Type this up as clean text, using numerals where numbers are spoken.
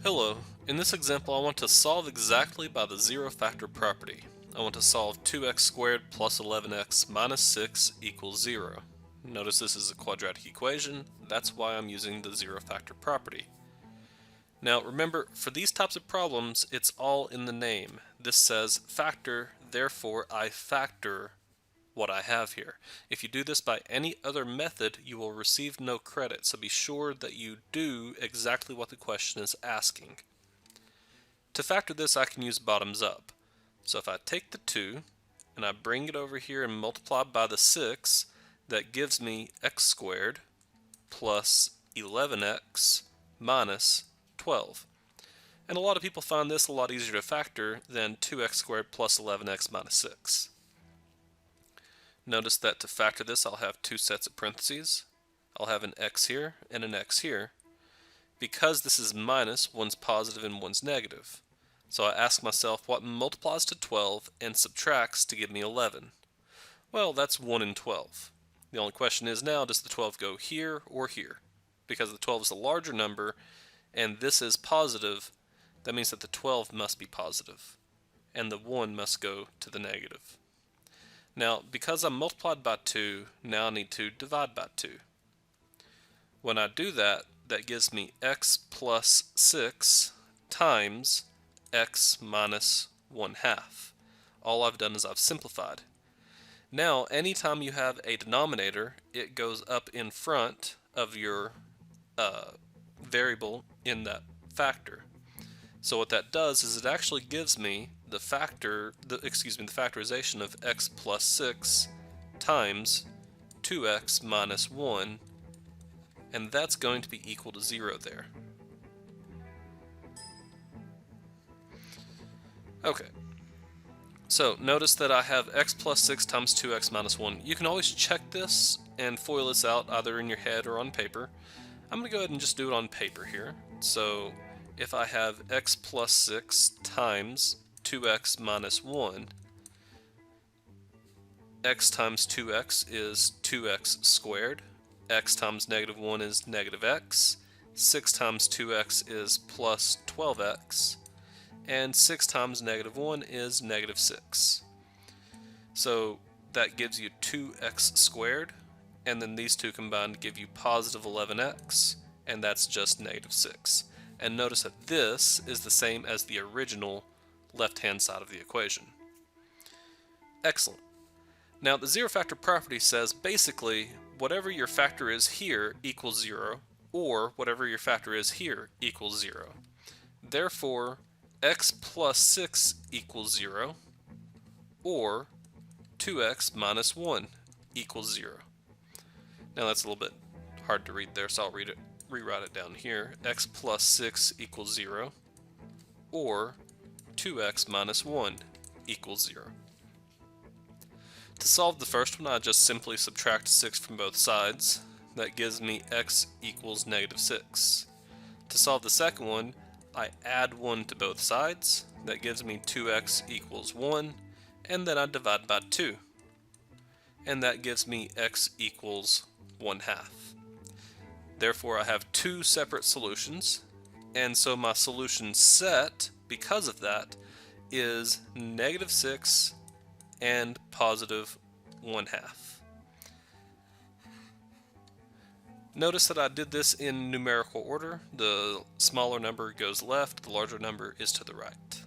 Hello, in this example I want to solve exactly by the zero factor property. I want to solve 2x squared plus 11x minus 6 equals 0. Notice this is a quadratic equation, that's why I'm using the zero factor property. Now remember, for these types of problems, it's all in the name. This says factor, therefore I factor what I have here. If you do this by any other method, you will receive no credit, so be sure that you do exactly what the question is asking. To factor this, I can use bottoms up. So if I take the 2 and I bring it over here and multiply by the 6, that gives me x squared plus 11x minus 12. And a lot of people find this a lot easier to factor than 2x squared plus 11x minus 6. Notice that to factor this, I'll have two sets of parentheses. I'll have an x here and an x here. Because this is minus, one's positive and one's negative. So I ask myself what multiplies to 12 and subtracts to give me 11. Well, that's 1 and 12. The only question is now, does the 12 go here or here? Because the 12 is a larger number and this is positive, that means that the 12 must be positive and the 1 must go to the negative. Now, because I'm multiplied by 2, now I need to divide by 2. When I do that, that gives me x plus 6 times x minus 1/2. All I've done is I've simplified. Now, anytime you have a denominator, it goes up in front of your variable in that factor. So what that does is it actually gives me the factorization of x plus 6 times 2x minus 1, and that's going to be equal to 0 there. Okay, so notice that I have x plus 6 times 2x minus 1. You can always check this and FOIL this out either in your head or on paper. I'm going to go ahead and just do it on paper here. So if I have x plus 6 times 2x minus 1, x times 2x is 2x squared, x times negative 1 is negative x, 6 times 2x is plus 12x, and 6 times negative 1 is negative 6. So that gives you 2x squared, and then these two combined give you positive 11x, and that's just negative 6. And notice that this is the same as the original left-hand side of the equation. Excellent. Now the zero factor property says basically whatever your factor is here equals 0, or whatever your factor is here equals 0. Therefore, x plus 6 equals 0, or 2x minus 1 equals 0. Now that's a little bit hard to read there, so I'll rewrite it down here. X plus 6 equals 0, or 2x minus 1 equals 0. To solve the first one, I just simply subtract 6 from both sides. That gives me x equals negative 6. To solve the second one, I add 1 to both sides. That gives me 2x equals 1, and then I divide by 2. And that gives me x equals 1/2. Therefore, I have two separate solutions, and so my solution set, because of that, is negative 6 and positive 1/2. Notice that I did this in numerical order. The smaller number goes left, the larger number is to the right.